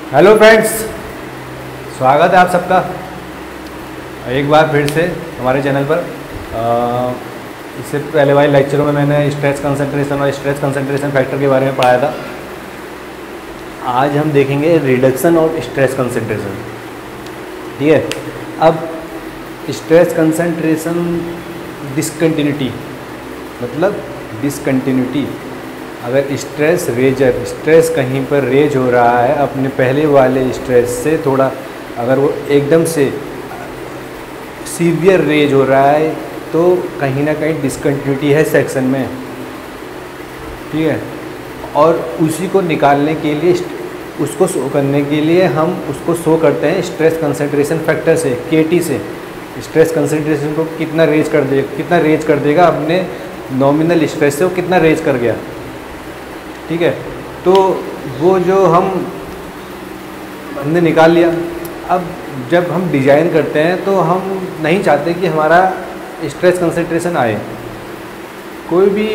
Hello friends, स्वागत है आप सबका एक बार फिर से हमारे चैनल पर। इससे पहले वाले लेक्चरों में मैंने स्ट्रेस कंसंट्रेशन और स्ट्रेस कंसंट्रेशन फैक्टर के बारे में पढ़ाया था। आज हम देखेंगे रिडक्शन ऑफ स्ट्रेस कंसंट्रेशन। ठीक है, अब स्ट्रेस कंसंट्रेशन डिसकंटिन्यूटी मतलब डिसकंटिन्यूटी। अगर स्ट्रेस कहीं पर रेज हो रहा है अपने पहले वाले स्ट्रेस से थोड़ा, अगर वो एकदम से सीवियर रेज हो रहा है तो कहीं ना कहीं डिसकंटिन्यूटी है सेक्शन में। ठीक है, और उसी को निकालने के लिए, उसको शो करने के लिए हम उसको शो करते हैं स्ट्रेस कंसंट्रेशन फैक्टर से, केटी से। स्ट्रेस कंसंट्रेशन को कितना रेज कर देगा अपने नॉमिनल स्ट्रेस से, वो कितना रेज कर गया। ठीक है, तो वो जो हमने निकाल लिया। अब जब हम डिज़ाइन करते हैं तो हम नहीं चाहते कि हमारा स्ट्रेस कंसंट्रेशन आए। कोई भी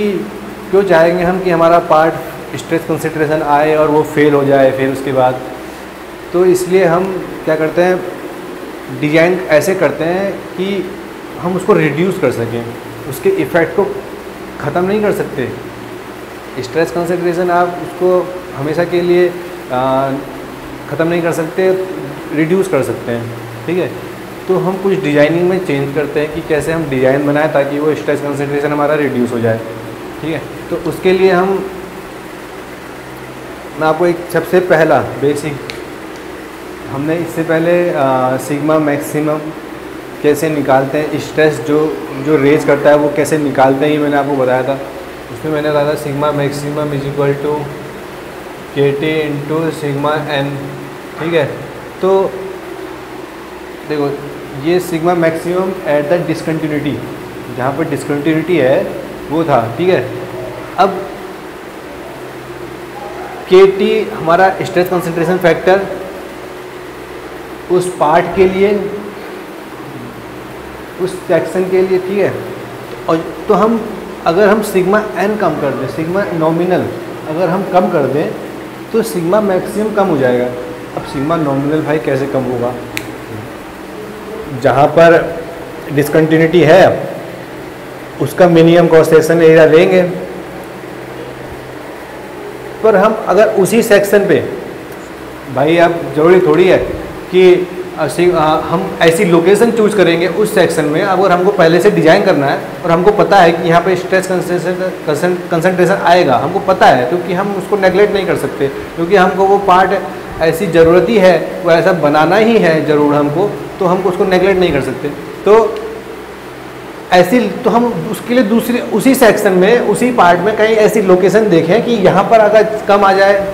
क्यों चाहेंगे हम कि हमारा पार्ट स्ट्रेस कंसंट्रेशन आए और वो फेल हो जाए फिर उसके बाद। तो इसलिए हम क्या करते हैं, डिज़ाइन ऐसे करते हैं कि हम उसको रिड्यूस कर सकें, उसके इफ़ेक्ट को ख़त्म नहीं कर सकते। स्ट्रेस कंसंट्रेशन आप उसको हमेशा के लिए ख़त्म नहीं कर सकते, रिड्यूस कर सकते हैं। ठीक है, तो हम कुछ डिज़ाइनिंग में चेंज करते हैं कि कैसे हम डिज़ाइन बनाएं ताकि वो स्ट्रेस कंसंट्रेशन हमारा रिड्यूस हो जाए। ठीक है, तो उसके लिए मैं आपको एक सबसे पहला बेसिक, हमने इससे पहले सिग्मा मैक्सिमम कैसे निकालते हैं, स्ट्रेस जो रेज करता है वो कैसे निकालते हैं, ये मैंने आपको बताया था। उसमें मैंने कहा था sigma maximum is equal to k t into sigma n. ठीक है, तो देखो ये sigma maximum at the discontinuity, जहाँ पर डिसकंटिन्यूटी है वो था। ठीक है, अब के टी हमारा स्ट्रेस कंसंट्रेशन फैक्टर उस पार्ट के लिए, उस सेक्शन के लिए। ठीक है, और तो हम अगर हम सिग्मा एन कम कर दें, सिग्मा नॉमिनल अगर हम कम कर दें तो सिग्मा मैक्सिमम कम हो जाएगा। अब सिग्मा नॉमिनल भाई कैसे कम होगा, जहाँ पर डिसकंटिन्यूटी है उसका मिनिमम कॉन्सेशन एरिया लेंगे, पर हम अगर उसी सेक्शन पे, भाई अब जरूरी थोड़ी है कि हम ऐसी लोकेशन चूज करेंगे उस सेक्शन में। अगर हमको पहले से डिज़ाइन करना है और हमको पता है कि यहाँ पे स्ट्रेस कंसंट्रेशन आएगा, हमको पता है, क्योंकि हम उसको नेगलेक्ट नहीं कर सकते, क्योंकि हमको वो पार्ट ऐसी ज़रूरत ही है, वो ऐसा बनाना ही है ज़रूर हमको, तो हमको उसको नेगलेक्ट नहीं कर सकते। तो ऐसी, तो हम उसके लिए दूसरी उसी सेक्शन में, उसी पार्ट में कहीं ऐसी लोकेशन देखें कि यहाँ पर अगर कम आ जाए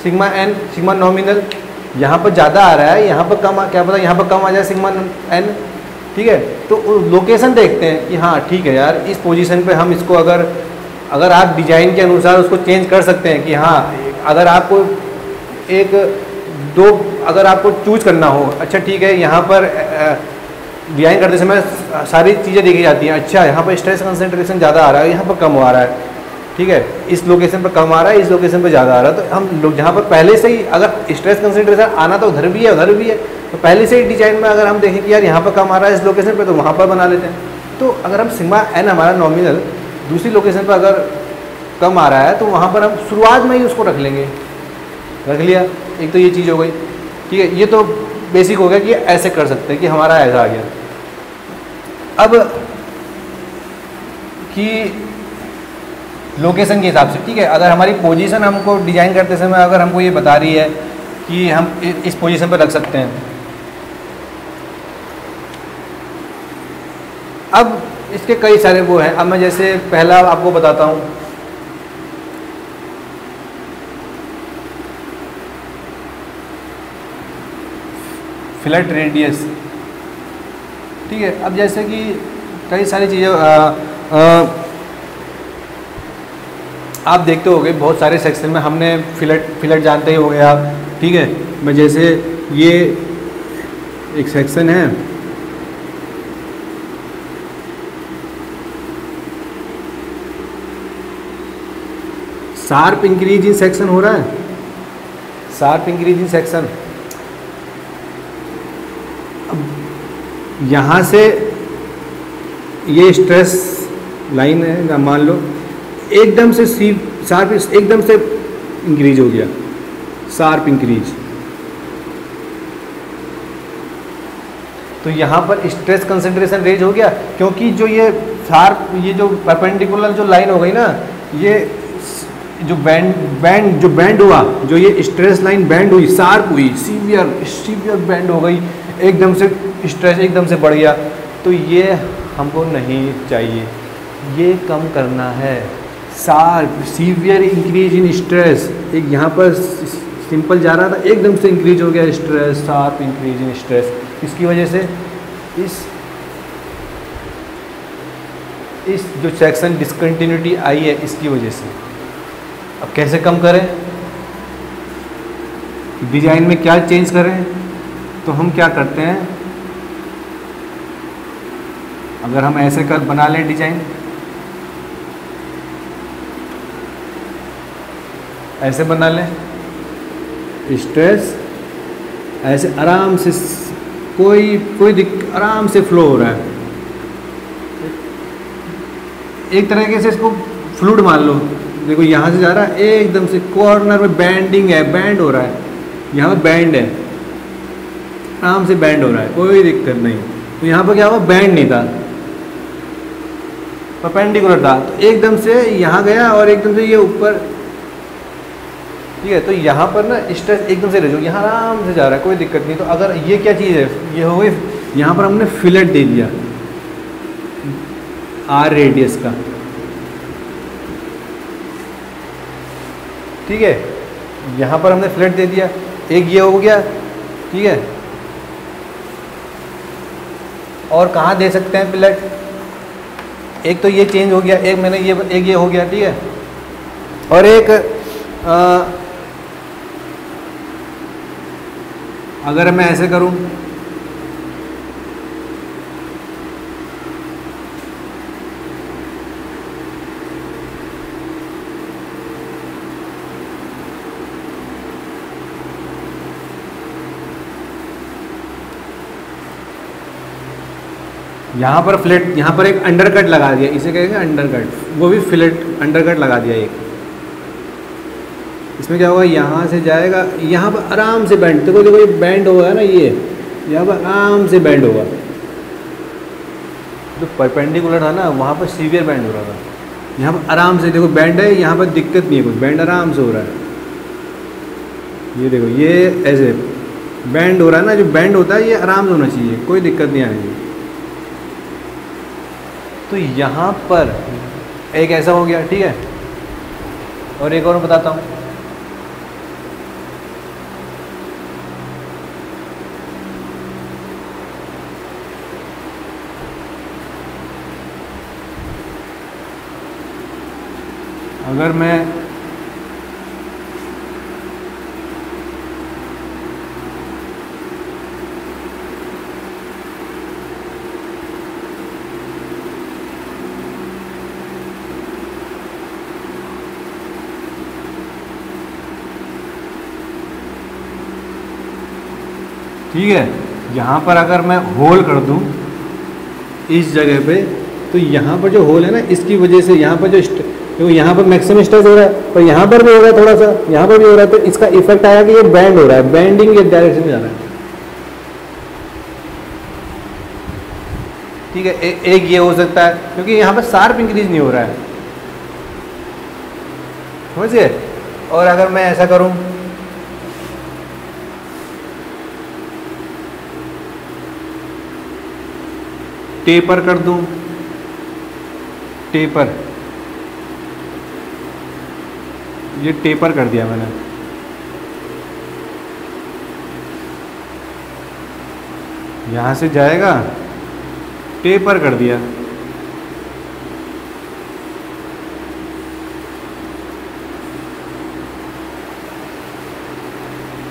सिग्मा एन, सिग्मा नॉमिनल यहाँ पर ज़्यादा आ रहा है, यहाँ पर कम, क्या पता यहाँ पर कम आ जाए सिग्मा एन। ठीक है, तो लोकेशन देखते हैं कि हाँ ठीक है यार, इस पोजीशन पे हम इसको अगर आप डिज़ाइन के अनुसार उसको चेंज कर सकते हैं कि हाँ, अगर आपको अगर आपको चूज करना हो, अच्छा ठीक है, यहाँ पर डिज़ाइन करते समय सारी चीज़ें देखी जाती हैं। अच्छा यहाँ पर स्ट्रेस कंसंट्रेशन ज़्यादा आ रहा है, यहाँ पर कम आ रहा है। ठीक है, इस लोकेशन पर कम आ रहा है, इस लोकेशन पर ज़्यादा आ रहा है, तो हम लोग जहाँ पर पहले से ही अगर स्ट्रेस कंसंट्रेशन आना तो उधर भी है उधर भी है, तो पहले से ही डिजाइन में अगर हम देखें कि यार यहाँ पर कम आ रहा है इस लोकेशन पे, तो वहाँ पर बना लेते हैं। तो अगर हम सिग्मा एन हमारा नॉमिनल दूसरी लोकेशन पर अगर कम आ रहा है तो वहाँ पर हम शुरुआत में ही उसको रख लेंगे, रख लिया। एक तो ये चीज़ हो गई। ठीक है, ये तो बेसिक हो गया कि ऐसे कर सकते हैं कि हमारा ऐसा आ गया। अब कि लोकेशन के हिसाब से, ठीक है, अगर हमारी पोजीशन हमको डिज़ाइन करते समय अगर हमको ये बता रही है कि हम इस पोजीशन पर रख सकते हैं, अब इसके कई सारे वो हैं। अब मैं जैसे पहला आपको बताता हूँ, फिलेट रेडियस। ठीक है, अब जैसे कि कई सारी चीज़ें आप देखते होंगे, बहुत सारे सेक्शन में हमने फिलेट जानते ही होंगे आप। ठीक है, मैं जैसे ये एक सेक्शन है, शार्प इंक्रीज इन सेक्शन हो रहा है, शार्प इंक्रीजिंग सेक्शन, यहाँ से ये स्ट्रेस लाइन है ना, मान लो एकदम से शार्प एकदम से इंक्रीज हो गया, शार्प इंक्रीज, तो यहाँ पर स्ट्रेस कंसंट्रेशन रेज हो गया, क्योंकि जो ये शार्प, ये जो परपेंडिकुलर जो लाइन हो गई ना, ये जो बैंड हुआ, जो ये स्ट्रेस लाइन बैंड हुई, शार्प हुई, सीवियर बैंड हो गई, एकदम से स्ट्रेस एकदम से बढ़ गया, तो ये हमको नहीं चाहिए, ये कम करना है। Sharp severe increase in stress, एक यहाँ पर सिंपल जा रहा था, एकदम से इंक्रीज हो गया stress, sharp increase in stress, इसकी वजह से इस जो सेक्शन डिसकंटिन्यूटी आई है, इसकी वजह से। अब कैसे कम करें, डिजाइन में क्या चेंज करें, तो हम क्या करते हैं, अगर हम ऐसे कर बना लें डिजाइन, ऐसे बना लें, स्ट्रेस ऐसे आराम से, कोई आराम से फ्लो हो रहा है, एक तरीके से इसको फ्लूइड मान लो, देखो यहाँ से जा रहा है, एकदम से कॉर्नर में बैंडिंग है, बैंड हो रहा है, यहाँ पर बैंड है, आराम से बैंड हो रहा है, कोई दिक्कत नहीं। तो यहाँ पर क्या हुआ, बैंड नहीं था, परपेंडिकुलर था, तो एकदम से यहाँ गया और एकदम से ये ऊपर, ठीक है। तो यहाँ पर ना स्ट्रेस एकदम से रेज, यहाँ आराम से जा रहा है, कोई दिक्कत नहीं। तो अगर ये क्या चीज़ है, ये हो गई, यहाँ पर हमने फिलेट दे दिया आर रेडियस का, ठीक है, यहाँ पर हमने फिलेट दे दिया, एक ये हो गया, ठीक है। और कहाँ दे सकते हैं फिलेट, एक तो ये चेंज हो गया, एक मैंने एक ये हो गया, ठीक है। और एक अगर मैं ऐसे करूं, यहाँ पर फ्लेट, यहाँ पर एक अंडरकट लगा दिया, इसे कहेंगे अंडरकट, वो भी फ्लेट अंडरकट लगा दिया एक, इसमें क्या होगा, यहाँ से जाएगा, यहाँ पर आराम से बैंड, देखो देखो ये बैंड होगा ना, ये यहाँ पर आराम से बैंड होगा, जो परपेंडिकुलर था ना वहाँ पर सीवियर बैंड हो रहा था, यहाँ पर आराम से देखो बैंड है, यहाँ पर दिक्कत नहीं है, कुछ बैंड आराम से हो रहा है, ये देखो ये ऐसे बैंड हो रहा है ना, जो बैंड होता है ये आराम से होना चाहिए, कोई दिक्कत नहीं आएगी। तो यहाँ पर एक ऐसा हो गया, ठीक है। और एक और बताता हूँ, अगर मैं ठीक है, यहाँ पर अगर मैं होल कर दूँ इस जगह पे, तो यहाँ पर जो होल है ना, इसकी वजह से यहाँ पर जो देखो यहाँ पर मैक्सिमम स्ट्रेस हो रहा है, और यहाँ पर भी हो रहा है, थोड़ा सा यहाँ पर भी हो रहा है, तो इसका इफेक्ट आया कि ये बैंड हो रहा है, बैंडिंग एक डायरेक्शन में जा रहा है, ठीक है। एक ये हो सकता है, क्योंकि यहाँ पर शार्प इंक्रीज नहीं हो रहा है, समझिए। और अगर मैं ऐसा करूँ, टेपर कर दूं, टेपर, ये टेपर कर दिया मैंने, यहाँ से जाएगा, टेपर कर दिया,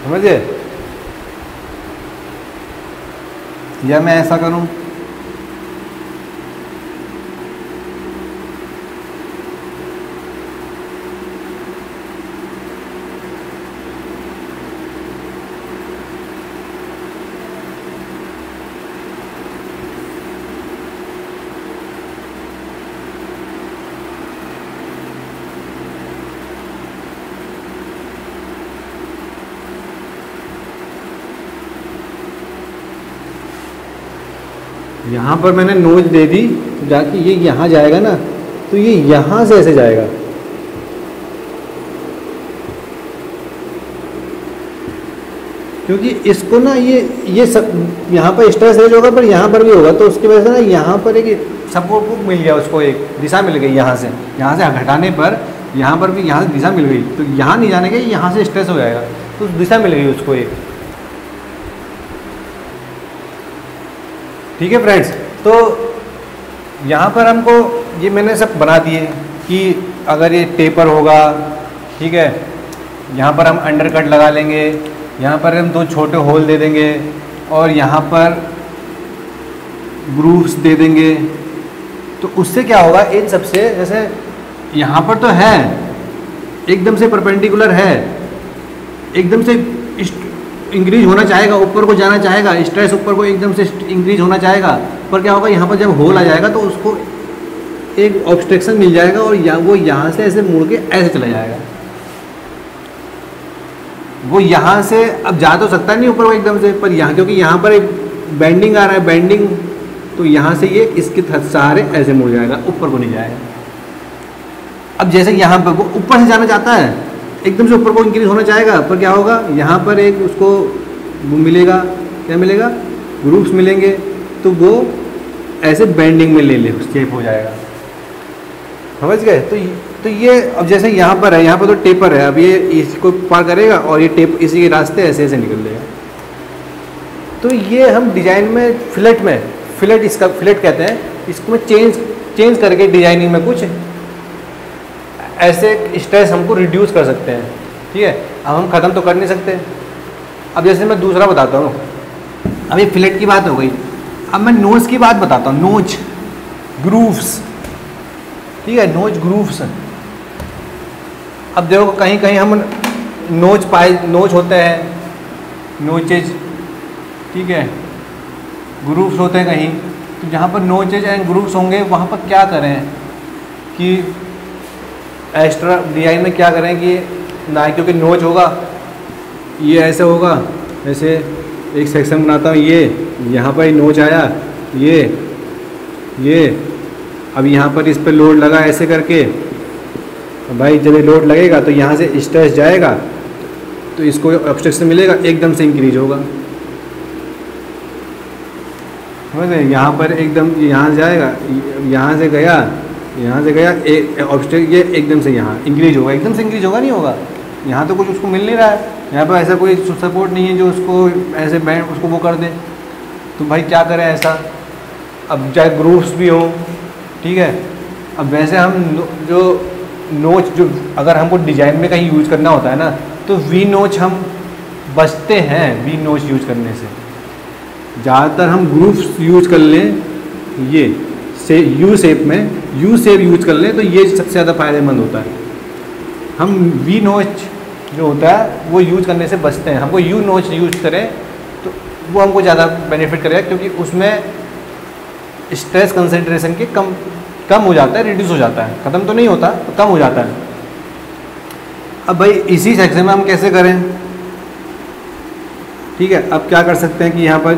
समझे। या मैं ऐसा करूं, यहाँ पर मैंने नोच दे दी, तो जाके ये यहाँ जाएगा ना, तो ये यहाँ से ऐसे जाएगा। क्योंकि इसको ना ये सब यहाँ पर स्ट्रेस रेज होगा, पर यहाँ पर भी होगा, तो उसकी वजह से ना यहाँ पर एक सपोर्ट को मिल गया, उसको एक दिशा मिल गई। यहाँ से हटाने पर यहाँ पर भी यहाँ से दिशा मिल गई, तो यहाँ नहीं जाने के, यहाँ से स्ट्रेस हो जाएगा, तो दिशा मिल गई उसको एक। ठीक है फ्रेंड्स, तो यहाँ पर हमको ये मैंने सब बना दिए कि अगर ये टेपर होगा, ठीक है, यहाँ पर हम अंडरकट लगा लेंगे, यहाँ पर हम 2 छोटे होल दे देंगे और यहाँ पर ग्रूव्स दे देंगे। तो उससे क्या होगा, इन सबसे जैसे यहाँ पर तो है एकदम से परपेंडिकुलर है, एकदम से इंक्रीज होना चाहेगा, ऊपर को जाना चाहेगा, स्ट्रेस ऊपर को एकदम से इंक्रीज होना चाहेगा, पर क्या होगा, यहाँ पर जब होल आ जाएगा तो उसको एक ऑब्स्ट्रक्शन मिल जाएगा और वो यहाँ से ऐसे मुड़ के ऐसे चला जाएगा। वो यहाँ से अब जा तो सकता नहीं ऊपर को एकदम से, पर यहाँ क्योंकि यहाँ पर एक बेंडिंग आ रहा है, बेंडिंग, तो यहाँ से ये इसके सहारे ऐसे मुड़ जाएगा, ऊपर को नहीं जाएगा। अब जैसे यहाँ पर वो ऊपर से जाना चाहता है, एकदम से ऊपर को इंक्रीज होना चाहेगा, पर क्या होगा, यहाँ पर एक उसको वो मिलेगा, क्या मिलेगा, ग्रूव्स मिलेंगे, तो वो ऐसे बेंडिंग में ले शेप हो जाएगा। समझ गए? तो ये अब जैसे यहाँ पर है, यहाँ पर तो टेपर है, अब ये इसको पार करेगा और ये टेप इसी के रास्ते ऐसे ऐसे निकल लेगा। तो ये हम डिजाइन में फिलेट इसका फिलेट कहते हैं, इसको में चेंज करके डिजाइनिंग में कुछ ऐसे स्ट्रेस हमको रिड्यूस कर सकते हैं। ठीक है, अब हम ख़त्म तो कर नहीं सकते। अब जैसे मैं दूसरा बताता हूँ, अब ये फिलेट की बात हो गई, अब मैं नोच की बात बताता हूँ, नोच ग्रूव्स। ठीक है, नोच ग्रूव्स। अब देखो कहीं कहीं हम नोच होते हैं, नोचेज, ठीक है, ग्रूव्स होते हैं कहीं, तो जहाँ पर नोचेज एंड ग्रूव्स होंगे वहाँ पर क्या करें कि एक्स्ट्रा डिजाइन में क्या करें कि ना, क्योंकि नोच होगा, ये ऐसे होगा, ऐसे एक सेक्शन बनाता हूँ, ये यहाँ पर नोच आया, ये अब यहाँ पर इस पर लोड लगा ऐसे करके, भाई जब ये लोड लगेगा तो यहाँ से स्ट्रेस जाएगा, तो इसको ऑब्स्ट्रक्शन मिलेगा, एकदम से इंक्रीज होगा। समझ गए? यहाँ पर एकदम यहाँ से जाएगा, यहाँ से गया, ऑब्स्ट्रक्ट ये एकदम से यहाँ इंक्रीज होगा, एकदम से इंक्रीज होगा नहीं होगा, यहाँ तो कुछ उसको मिल नहीं रहा है, यहाँ पर ऐसा कोई सपोर्ट नहीं है जो उसको ऐसे बैंड उसको वो कर दे, तो भाई क्या करें ऐसा। अब चाहे ग्रूव्स भी हों, ठीक है, अब वैसे हम जो नोच जो अगर हमको डिजाइन में कहीं यूज करना होता है ना, तो वी नोच हम बचते हैं, वी नोच यूज करने से। ज़्यादातर हम ग्रूव्स यूज कर लें, ये से यू शेप यूज कर लें, तो ये सबसे ज़्यादा फायदेमंद होता है। हम वी नोच जो होता है वो यूज करने से बचते हैं, हमको यू नोच यूज करें तो वो हमको ज़्यादा बेनिफिट करेगा, क्योंकि उसमें स्ट्रेस कंसंट्रेशन के कम हो जाता है, रिड्यूस हो जाता है, ख़त्म तो नहीं होता, तो कम हो जाता है। अब भाई इसी सेक्शन में हम कैसे करें? ठीक है, अब क्या कर सकते हैं कि यहाँ पर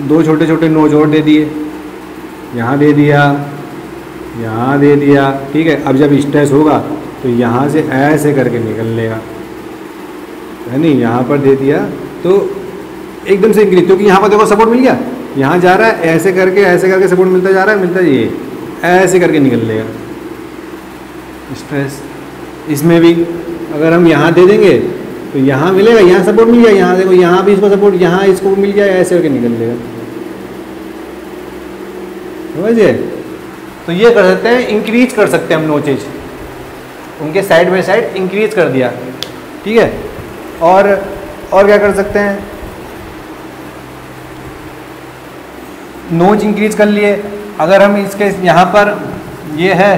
2 छोटे छोटे नोच और दे दिए, यहाँ दे दिया, यहाँ दे दिया, ठीक है। अब जब स्ट्रेस होगा तो यहाँ से ऐसे करके निकल लेगा, है नहीं, यहाँ पर दे दिया तो एकदम से इंक्रीज, क्योंकि यहाँ पर देखो सपोर्ट मिल गया, यहाँ जा रहा है, ऐसे करके सपोर्ट मिलता जा रहा है, ये ऐसे करके निकल लेगा स्ट्रेस। इसमें भी अगर हम यहाँ दे देंगे तो यहाँ मिलेगा, यहाँ सपोर्ट मिल गया, यहाँ देखो यहाँ भी इसको सपोर्ट, यहाँ इसको मिल गया, ऐसे करके निकल लेगा। समझिए? तो ये कर सकते हैं, इंक्रीज कर सकते हैं हम नोचेज, उनके साइड बाय साइड इंक्रीज कर दिया। ठीक है, और क्या कर सकते हैं, नोच इंक्रीज कर लिए। अगर हम इसके यहाँ पर ये है,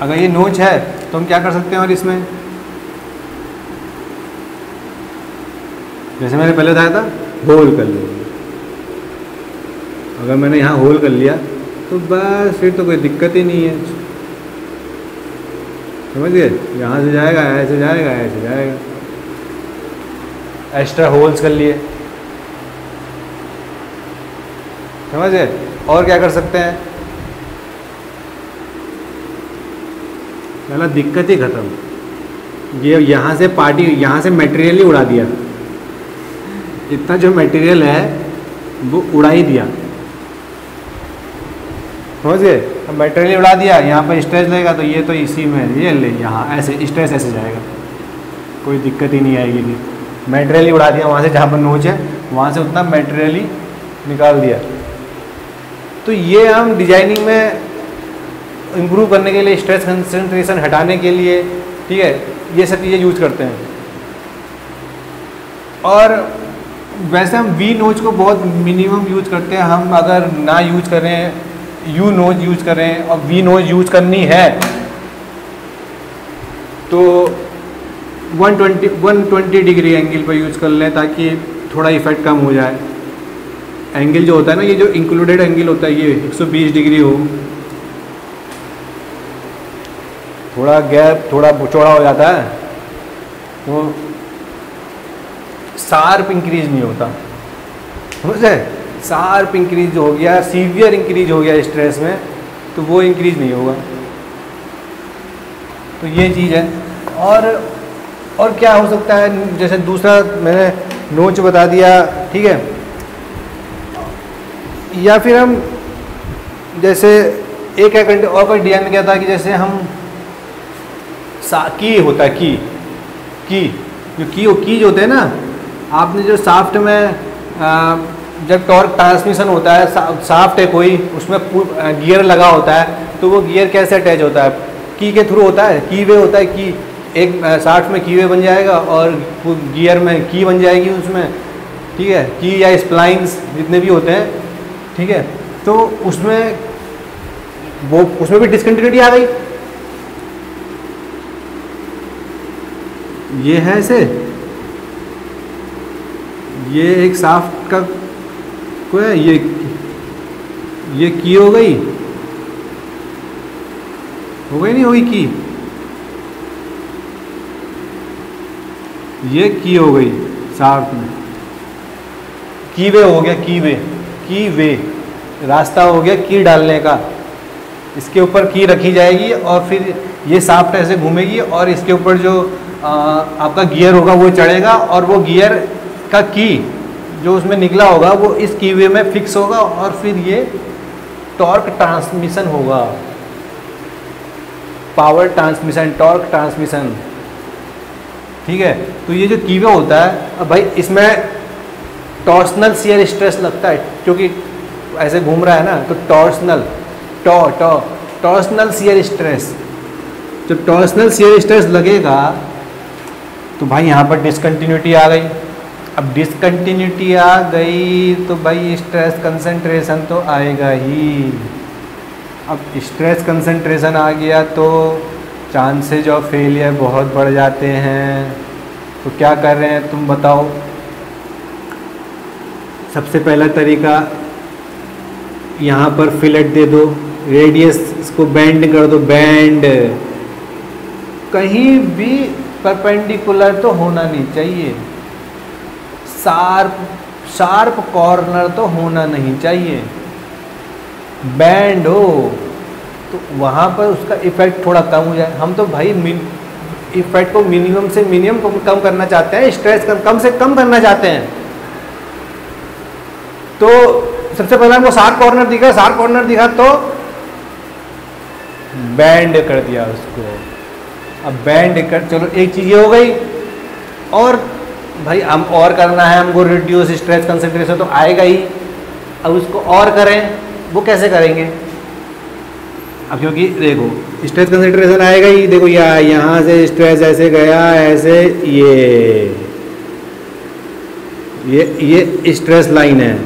अगर ये नोच है तो हम क्या कर सकते हैं, और इसमें जैसे मैंने पहले बताया था, होल कर लिया। अगर मैंने यहाँ होल कर लिया तो बस फिर तो कोई दिक्कत ही नहीं है। समझ गए? यहाँ से जाएगा, ऐसे जाएगा, ऐसे जाएगा, एक्स्ट्रा होल्स कर लिए, समझे। और क्या कर सकते हैं, पहला दिक्कत ही ख़त्म। ये यहाँ से पार्टी, यहाँ से मटेरियल ही उड़ा दिया, इतना जो मटेरियल है वो उड़ा ही दिया, समझ गए। अब मटेरियल उड़ा दिया, यहाँ पर स्ट्रेस लगेगा तो ये तो इसी में ये ले, यहाँ ऐसे स्ट्रेस ऐसे जाएगा, कोई दिक्कत ही नहीं आएगी। थी मटेरियल ही उड़ा दिया, वहाँ से जहाँ पर नोच है वहाँ से उतना मटेरियल ही निकाल दिया। तो ये हम डिजाइनिंग में इम्प्रूव करने के लिए, स्ट्रेस कंसंट्रेशन हटाने के लिए, ठीक है, ये सब चीज़ें यूज करते हैं। और वैसे हम वी नोच को बहुत मिनिमम यूज करते हैं। हम अगर ना यूज करें, यू नोच यूज करें और वी नोच यूज करनी है तो 120 डिग्री एंगल पर यूज कर लें, ताकि थोड़ा इफेक्ट कम हो जाए। एंगल जो होता है ना, ये जो इंक्लूडेड एंगल होता है ये 120 डिग्री हो, थोड़ा गैप थोड़ा चौड़ा हो जाता है तो शार्प इंक्रीज नहीं होता, समझे। शार्प इंक्रीज हो गया, सीवियर इंक्रीज हो गया स्ट्रेस में, तो वो इंक्रीज नहीं होगा। तो ये चीज़ है। और क्या हो सकता है, जैसे दूसरा मैंने नोच बता दिया, ठीक है। या फिर हम जैसे एक और कोई डिजाइन में क्या था कि जैसे हम की होता है, की जो होते हैं ना, आपने जो साफ्ट में जब टॉर्क ट्रांसमिशन होता है, साफ्ट है कोई, उसमें गियर लगा होता है, तो वो गियर कैसे अटैच होता है, की के थ्रू होता है, की वे होता है। की एक साफ्ट में की वे बन जाएगा और गियर में की बन जाएगी उसमें, ठीक है, की या स्प्लाइंस जितने भी होते हैं, ठीक है। तो उसमें भी डिसकंटिन्यूटी आ गई। ये है ऐसे, ये एक साफ्ट का को है, ये की हो गई नहीं होगी की, ये की हो गई साफ्ट में, की वे हो गया, की वे रास्ता हो गया की डालने का। इसके ऊपर की रखी जाएगी और फिर ये साफ्ट ऐसे घूमेगी और इसके ऊपर जो आपका गियर होगा वो चढ़ेगा और वो गियर का की जो उसमें निकला होगा वो इस की वे में फिक्स होगा और फिर ये टॉर्क ट्रांसमिशन होगा, पावर ट्रांसमिशन, टॉर्क ट्रांसमिशन, ठीक है। तो ये जो की वे होता है, अब भाई इसमें टॉर्सनल शियर स्ट्रेस लगता है क्योंकि ऐसे घूम रहा है ना, तो टॉर्सनल शियर स्ट्रेस, जब टॉर्सनल शियर स्ट्रेस लगेगा तो भाई यहाँ पर डिसकंटिन्यूटी आ गई। अब डिसकंटिन्यूटी आ गई तो भाई स्ट्रेस कंसंट्रेशन तो आएगा ही। अब स्ट्रेस कंसंट्रेशन आ गया तो चांसेज ऑफ फेलियर बहुत बढ़ जाते हैं। तो क्या कर रहे हैं तुम बताओ। सबसे पहला तरीका, यहाँ पर फिलेट दे दो, रेडियस इसको बैंड कर दो, बैंड कहीं भी परपेंडिकुलर तो होना नहीं चाहिए, शार्प कॉर्नर तो होना नहीं चाहिए, बैंड हो तो वहाँ पर उसका इफेक्ट थोड़ा कम हो जाए। हम तो भाई इफेक्ट को मिनिमम से मिनिमम कम करना चाहते हैं, स्ट्रेस कम से कम करना चाहते हैं। तो सबसे पहले हमको शार्प कॉर्नर दिखा तो बैंड कर दिया उसको। अब बैंड कर, चलो एक चीज़ ये हो गई। और भाई हम और करना है, हमको रिड्यूस स्ट्रेस कंसंट्रेशन तो आएगा ही। अब उसको और करें, वो कैसे करेंगे। अब क्योंकि देखो स्ट्रेस कंसंट्रेशन आएगा ही, देखो यहाँ से स्ट्रेस ऐसे गया, ऐसे ये स्ट्रेस लाइन है,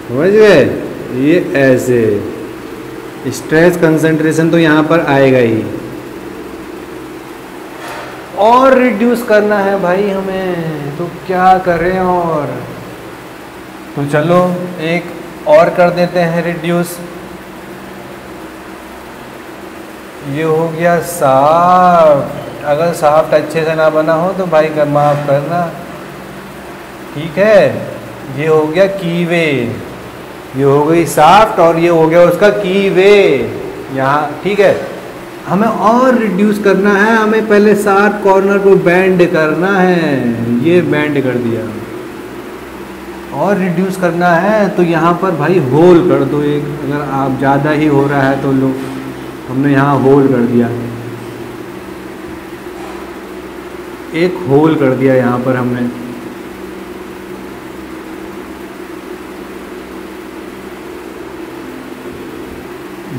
समझ गए, ये ऐसे स्ट्रेस कंसंट्रेशन तो यहाँ पर आएगा ही। और रिड्यूस करना है भाई हमें, तो क्या करें। और तो चलो एक और कर देते हैं रिड्यूस। ये हो गया शार्प, अगर शाफ्ट अच्छे से ना बना हो तो भाई माफ़ करना, ठीक है। ये हो गया कीवे, ये हो गई शाफ्ट और ये हो गया उसका कीवे यहाँ, ठीक है। हमें और रिड्यूस करना है, हमें पहले शार्प कॉर्नर को बेंड करना है, ये बेंड कर दिया। और रिड्यूस करना है तो यहाँ पर भाई होल कर दो एक, अगर आप ज़्यादा ही हो रहा है तो लो, हमने यहाँ होल कर दिया, एक होल कर दिया यहाँ पर हमने।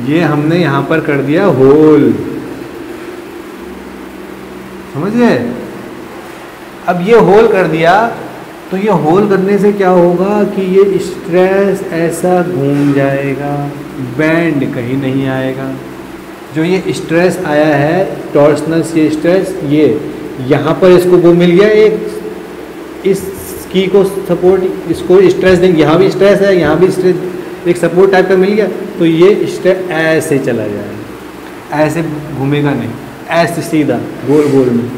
ये हमने यहाँ पर कर दिया होल, समझ गए। अब ये होल कर दिया तो ये होल करने से क्या होगा कि ये स्ट्रेस ऐसा घूम जाएगा, बैंड कहीं नहीं आएगा। जो ये स्ट्रेस आया है टॉर्सनल ये स्ट्रेस, ये यहाँ पर इसको वो मिल गया एक, इस की को सपोर्ट, इसको स्ट्रेस देंगे, यहाँ भी स्ट्रेस है, यहाँ भी स्ट्रेस, एक सपोर्ट टाइप का मिल गया, तो ये स्ट्रेस ऐसे चला जाएगा, ऐसे घूमेगा नहीं, ऐसे सीधा गोल गोल में।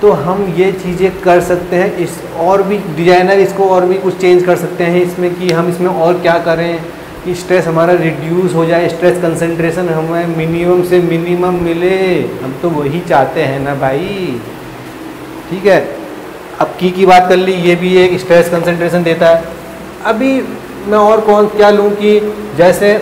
तो हम ये चीज़ें कर सकते हैं। इस और भी डिजाइनर इसको और भी कुछ चेंज कर सकते हैं इसमें, कि हम इसमें और क्या करें कि स्ट्रेस हमारा रिड्यूस हो जाए, स्ट्रेस कंसंट्रेशन हमें मिनिमम से मिनिमम मिले, हम तो वही चाहते हैं ना भाई, ठीक है। अब की बात कर ली, ये भी एक स्ट्रेस कंसंट्रेशन देता है। अभी मैं और कौन क्या लूँ कि जैसे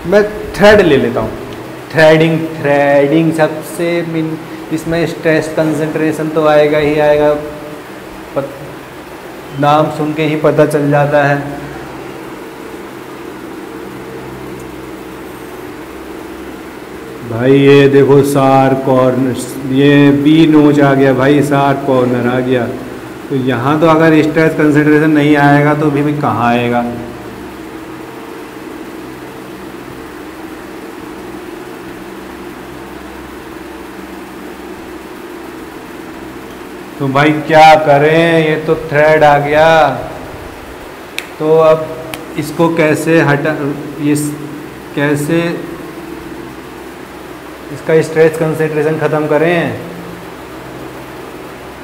मैं थ्रेड ले लेता हूँ, थ्रेडिंग सबसे इसमें स्ट्रेस कंसंट्रेशन तो आएगा ही आएगा, नाम सुन के ही पता चल जाता है। भाई ये देखो शार्प कॉर्नर, ये बी नोच आ गया भाई, शार्प कॉर्नर आ गया। तो यहाँ तो अगर स्ट्रेस कंसंट्रेशन नहीं आएगा तो भी कहाँ आएगा। तो भाई क्या करें, ये तो थ्रेड आ गया। तो अब इसको कैसे हटा, ये कैसे इसका स्ट्रेस कंसंट्रेशन ख़त्म करें,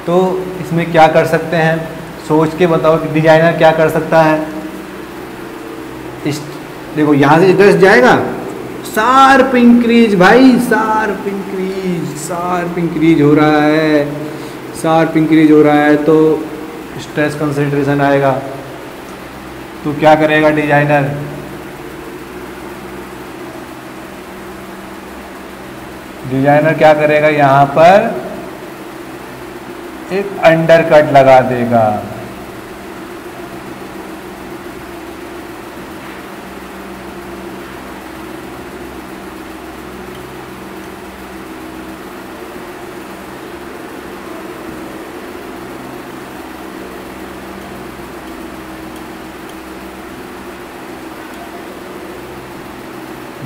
तो इसमें क्या कर सकते हैं, सोच के बताओ कि डिजाइनर क्या कर सकता है। देखो यहाँ से स्ट्रेस जाएगा, शार्प इंक्रीज भाई, शार्प इंक्रीज हो रहा है, शार्प इंक्रीज हो रहा है, तो स्ट्रेस कंसंट्रेशन आएगा। तो क्या करेगा डिजाइनर, क्या करेगा, यहाँ पर एक अंडर कट लगा देगा।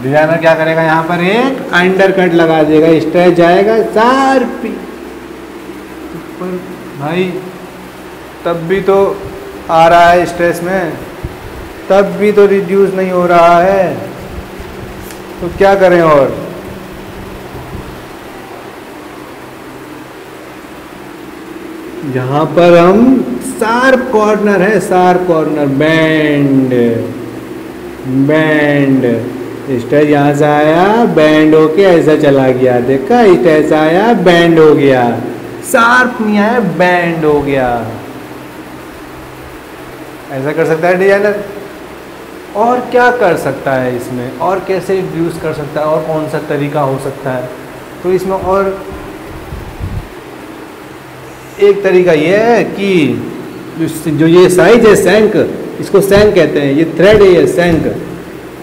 डिजाइनर क्या करेगा, यहाँ पर एक अंडर कट लगा देगा, स्ट्रेच जाएगा शार्प ऊपर भाई, तब भी तो आ रहा है स्ट्रेस में, तब भी तो रिड्यूस नहीं हो रहा है। तो क्या करें, और यहाँ पर हम शार्प कॉर्नर है, शार्प कॉर्नर, बैंड स्ट्रेच यहाँ से आया, बैंड होके ऐसा चला गया, देखा स्ट्रेच आया, बैंड हो गया, शार्प नहीं आया, बैंड हो गया। ऐसा कर सकता है डिजाइनर। और क्या कर सकता है इसमें, और कैसे रिड्यूस कर सकता है, और कौन सा तरीका हो सकता है। तो इसमें और एक तरीका ये है कि जो ये साइज है सैंक, इसको सैंक कहते हैं, ये थ्रेड है, ये सैंक।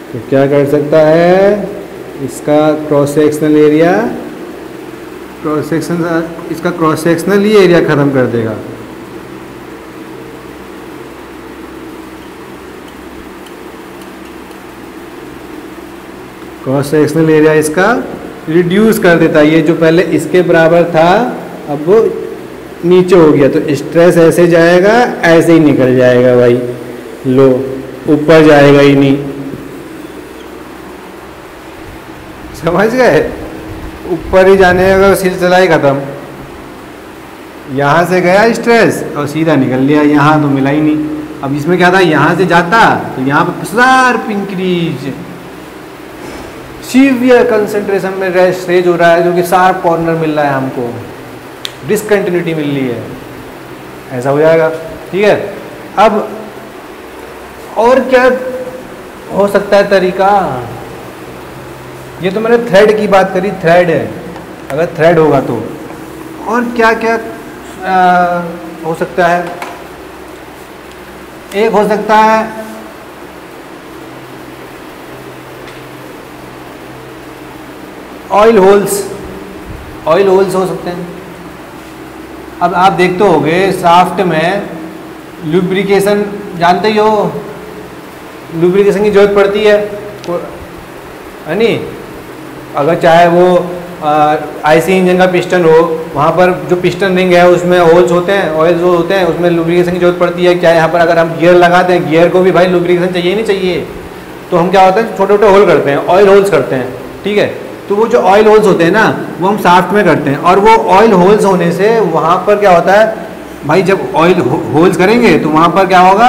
तो क्या कर सकता है, इसका क्रॉस सेक्शनल एरिया, इसका क्रॉस सेक्शनल ये एरिया ख़त्म कर देगा। क्रॉस सेक्शनल एरिया इसका रिड्यूस कर देता है। ये जो पहले इसके बराबर था, अब वो नीचे हो गया तो स्ट्रेस ऐसे जाएगा, ऐसे ही निकल जाएगा भाई, लो ऊपर जाएगा ही नहीं। समझ गए? ऊपर ही जाने का सिलसिला ही खत्म। यहाँ से गया स्ट्रेस और सीधा निकल लिया, यहाँ तो मिला ही नहीं। अब इसमें क्या था, यहाँ से जाता तो यहाँ पर शार्प इंक्रीज, सीवियर कंसंट्रेशन में रेज हो रहा है, जो कि शार्प कॉर्नर मिल रहा है हमको, डिसकंटिन्यूटी मिल रही है, ऐसा हो जाएगा। ठीक है, अब और क्या हो सकता है तरीका? ये तो मैंने थ्रेड की बात करी, थ्रेड है, अगर थ्रेड होगा तो और क्या क्या हो सकता है? एक हो सकता है ऑयल होल्स, ऑयल होल्स हो सकते हैं। अब आप देखते होंगे शाफ्ट में लुब्रिकेशन, जानते ही हो लुब्रिकेशन की जरूरत पड़ती है नहीं? अगर चाहे वो आईसी इंजन का पिस्टन हो, वहाँ पर जो पिस्टन रिंग है उसमें होल्स होते हैं, ऑयल जो होते हैं, उसमें लुब्रिकेशन की जरूरत पड़ती है। क्या यहाँ पर अगर हम गियर लगाते हैं, गियर को भी भाई लुब्रिकेशन चाहिए नहीं चाहिए? तो हम क्या होता है, छोटे छोटे होल करते हैं, ऑयल होल्स करते हैं। ठीक है, तो वो जो ऑयल होल्स होते हैं ना, वो हम शाफ्ट में करते हैं, और वो ऑयल होल्स होने से वहाँ पर क्या होता है भाई, जब ऑयल होल्स करेंगे तो वहाँ पर क्या होगा,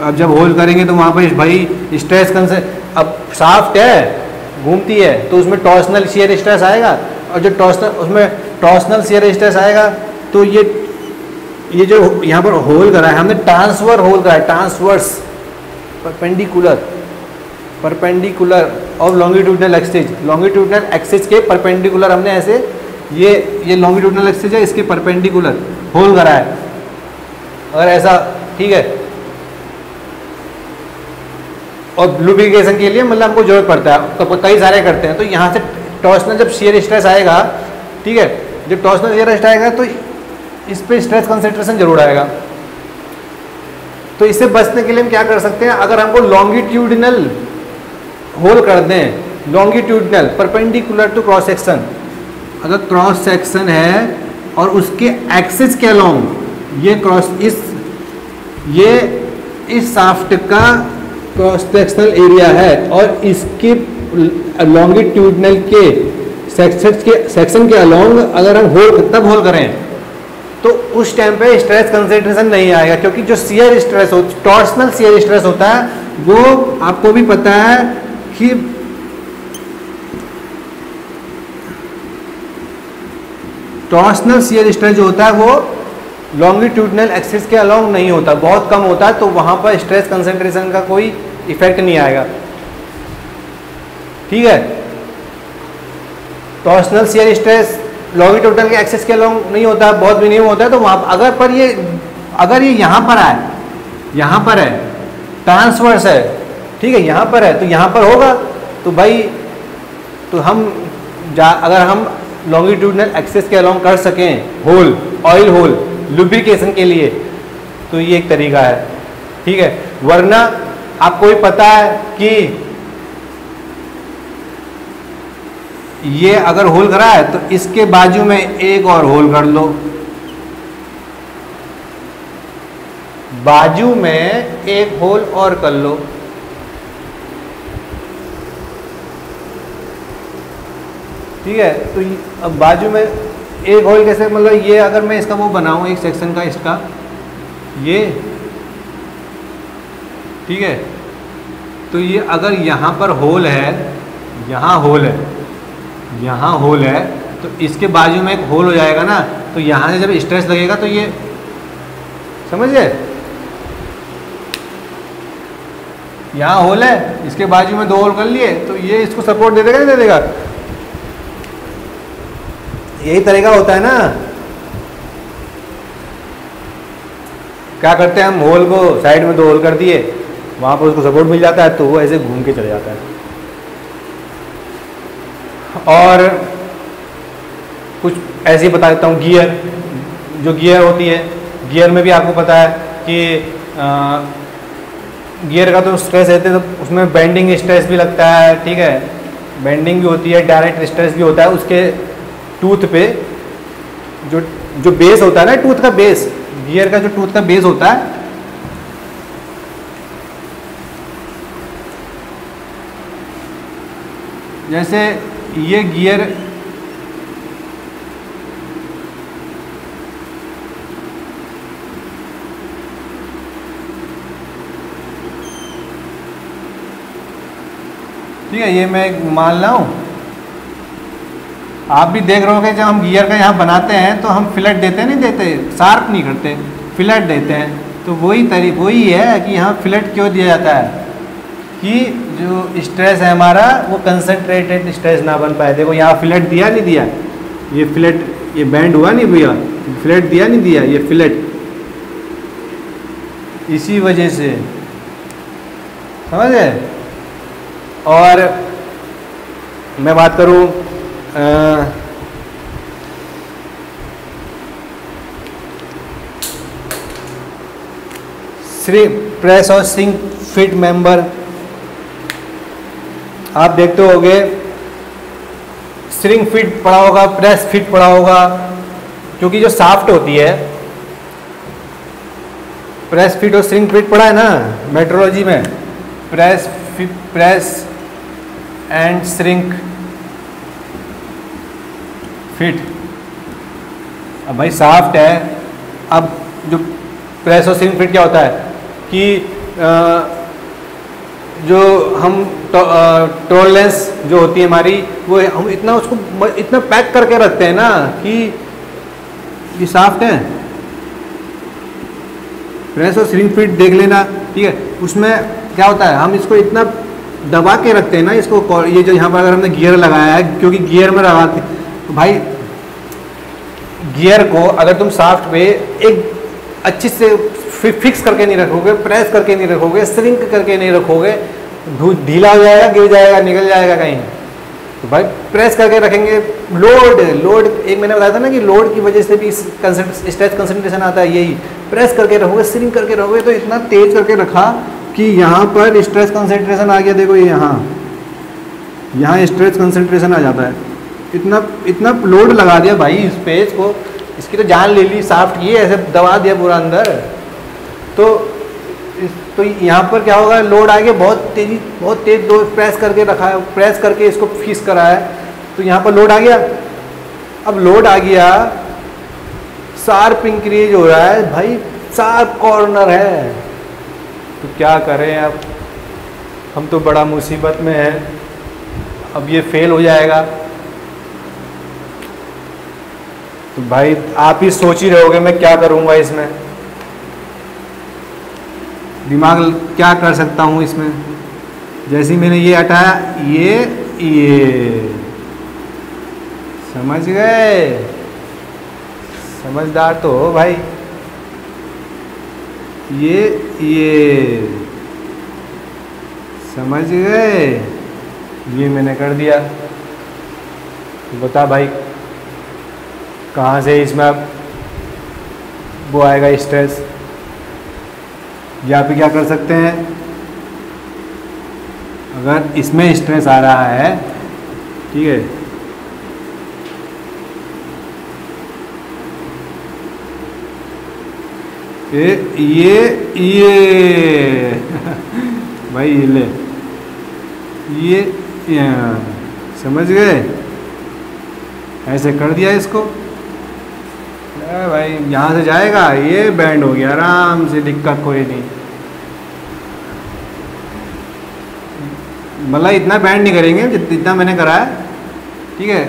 अब जब होल करेंगे तो वहाँ पर भाई स्ट्रेस अब शाफ्ट है, घूमती है, तो उसमें टॉर्सनल शियर स्ट्रेस आएगा, और जो टॉर्सनल शियर स्ट्रेस आएगा तो ये जो यहाँ पर होल करा है हमने, ट्रांसफर होल करा है, ट्रांसवर्स परपेंडिकुलर और लॉन्गिट्यूडनल एक्सिस, लॉन्गिट्यूडनल एक्सिस के परपेंडिकुलर हमने ऐसे, ये लॉन्गिट्यूडनल एक्सिस है, इसके परपेंडिकुलर होल करा है, अगर ऐसा। ठीक है, और लुब्रिकेशन के लिए मतलब हमको जरूरत पड़ता है, तो कई सारे करते हैं। तो यहाँ से टॉर्सनल जब शियर स्ट्रेस आएगा, ठीक है, जब टॉर्सनल शियर स्ट्रेस आएगा तो इस पे स्ट्रेस कंसंट्रेशन जरूर आएगा। तो इससे बचने के लिए हम क्या कर सकते हैं, अगर हमको लॉन्गिट्यूडिनल होल कर दें, longitudinal perpendicular to cross section, अगर क्रॉस सेक्शन है और उसके एक्सिस के अलोंग ये इस शाफ्ट का क्रॉस सेक्शनल एरिया है, और इसके लॉन्गिट्यूडनल के सेक्शन के अलोंग अगर हम तब होल करें तो उस टाइम पे स्ट्रेस कंसंट्रेशन नहीं आएगा, क्योंकि जो शियर स्ट्रेस हो, टॉर्सनल शियर स्ट्रेस होता है, वो आपको भी पता है कि टॉर्सनल शियर स्ट्रेस जो होता है वो लॉन्गिट्यूडनल एक्सिस के अलोंग नहीं होता, बहुत कम होता है, तो वहाँ पर स्ट्रेस कंसंट्रेशन का कोई इफेक्ट नहीं आएगा। ठीक है, टॉर्सनल शियर स्ट्रेस लॉन्गिट्यूडनल के एक्सिस के अलोंग नहीं होता, बहुत भी नहीं होता है, तो वहाँ अगर ये यहाँ पर आए, यहाँ पर है, ट्रांसवर्स है, ठीक है, यहाँ पर है, तो यहाँ पर होगा, तो भाई तो अगर हम लॉन्गिट्यूडनल एक्सिस के अलोंग कर सकें होल, ऑयल होल लुब्रिकेशन के लिए, तो ये एक तरीका है। ठीक है, वरना आपको भी पता है कि ये अगर होल करा है तो इसके बाजू में एक और होल कर लो, बाजू में एक होल और कर लो। ठीक है, तो अब बाजू में एक होल कैसे, मतलब ये अगर मैं इसका वो बनाऊं एक सेक्शन का इसका, ये ठीक है, तो ये अगर यहाँ पर होल है, यहाँ होल है, यहाँ होल है, तो इसके बाजू में एक होल हो जाएगा ना, तो यहाँ से जब स्ट्रेस लगेगा तो ये समझिए, यहाँ होल है, इसके बाजू में दो होल कर लिए, तो ये इसको सपोर्ट दे देगा नहीं दे देगा? यही तरीका होता है ना। क्या करते हैं हम, होल को साइड में दो होल कर दिए, वहाँ पर उसको सपोर्ट मिल जाता है, तो वो ऐसे घूम के चले जाता है। और कुछ ऐसे ही बता देता हूँ, जो गियर होती है, गियर में भी आपको पता है कि गियर का तो स्ट्रेस रहते है, तो उसमें बेंडिंग स्ट्रेस भी लगता है। ठीक है, बेंडिंग भी होती है, डायरेक्ट स्ट्रेस भी होता है उसके टूथ पे, जो जो बेस होता है ना टूथ का बेस, गियर का जो टूथ का बेस होता है, जैसे ये गियर ठीक है, ये मैं मान रहा हूँ, आप भी देख रहे हो कि जब हम गियर का यहाँ बनाते हैं तो हम फिलेट देते नहीं देते, शार्प नहीं करते, फिलेट देते हैं। तो वही है कि यहाँ फिलेट क्यों दिया जाता है कि जो स्ट्रेस है हमारा वो कंसंट्रेटेड स्ट्रेस ना बन पाए। देखो यहाँ फिलेट दिया नहीं दिया, ये फिलेट ये बैंड हुआ नहीं भैया, फिलेट दिया नहीं दिया, ये फिलेट इसी वजह से, समझे। और मैं बात करूँ प्रेस और सिंक फिट मेंबर, आप देखते होगे स्ट्रिंग फिट पड़ा होगा, प्रेस फिट पड़ा होगा, क्योंकि जो साफ्ट होती है, प्रेस फिट और स्ट्रिंग फिट पड़ा है ना मेट्रोलॉजी में, प्रेस एंड श्रिंक फिट। अब भाई साफ्ट है, अब जो प्रेस और श्रिंक फिट क्या होता है कि जो हम टॉलरेंस जो होती है हमारी, वो हम इतना उसको इतना पैक करके रखते हैं ना कि ये साफ्ट है। प्रेस और श्रिंक फिट देख लेना, ठीक है। उसमें क्या होता है, हम इसको इतना दबा के रखते हैं ना इसको, ये जो यहाँ पर अगर हमने गियर लगाया है, क्योंकि गियर में लगाते तो भाई गियर को अगर तुम साफ्ट पे एक अच्छी से फिक्स करके नहीं रखोगे, प्रेस करके नहीं रखोगे, श्रिंक करके नहीं रखोगे, ढीला हो जाएगा, गिर जाएगा, निकल जाएगा कहीं। तो भाई प्रेस करके रखेंगे। लोड एक मैंने बताया था ना कि लोड की वजह से भी स्ट्रेस कंसंट्रेशन आता है, यही प्रेस करके रखोगे, श्रिंक करके रखोगे, तो इतना तेज करके रखा कि यहाँ पर स्ट्रेस कंसंट्रेशन आ गया। देखो यहाँ स्ट्रेस कंसंट्रेशन आ जाता है, इतना लोड लगा दिया भाई इस पेज को, इसकी तो जान ले ली, साफ्ट ये ऐसे दबा दिया पूरा अंदर। तो यहाँ पर क्या होगा, लोड आ गया बहुत तेज लोड, प्रेस करके रखा है, प्रेस करके इसको फिक्स करा है, तो यहाँ पर लोड आ गया। अब लोड आ गया, शार्प इंक्रीज हो रहा है भाई, शार्प कॉर्नर है, तो क्या करें अब, हम तो बड़ा मुसीबत में हैं, अब ये फेल हो जाएगा। तो भाई आप ही सोच ही रहोगे मैं क्या करूँगा इसमें, दिमाग क्या कर सकता हूँ इसमें। जैसे ही मैंने ये हटाया, ये समझ गए, समझदार तो हो भाई। ये समझ गए, ये मैंने कर दिया। बता भाई कहाँ से इसमें अब वो आएगा स्ट्रेस, या फिर क्या कर सकते हैं, अगर इसमें स्ट्रेस आ रहा है, ठीक है, ये भाई ये ले, ये समझ गए, ऐसे कर दिया इसको भाई, यहाँ से जाएगा, ये बैंड हो गया आराम से, दिक्कत कोई नहीं। मतलब इतना बैंड नहीं करेंगे जितना मैंने करा है, ठीक है,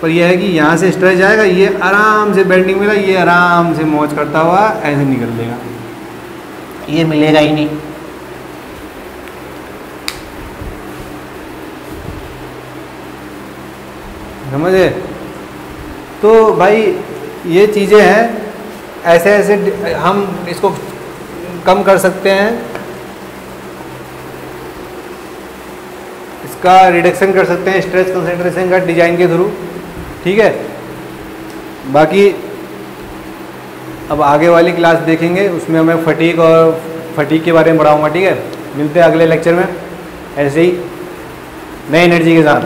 पर यह है कि यहाँ से स्ट्रेच जाएगा, ये आराम से बेंडिंग मिला, ये आराम से मौज करता हुआ ऐसे निकल लेगा, ये मिलेगा ही नहीं। समझे। तो भाई ये चीज़ें हैं, ऐसे ऐसे हम इसको कम कर सकते हैं, इसका रिडक्शन कर सकते हैं स्ट्रेस कंसंट्रेशन का डिजाइन के थ्रू, ठीक है। बाकी अब आगे वाली क्लास देखेंगे, उसमें मैं फटीग के बारे में पढ़ाऊँगा, ठीक है। मिलते हैं अगले लेक्चर में ऐसे ही नई एनर्जी के साथ।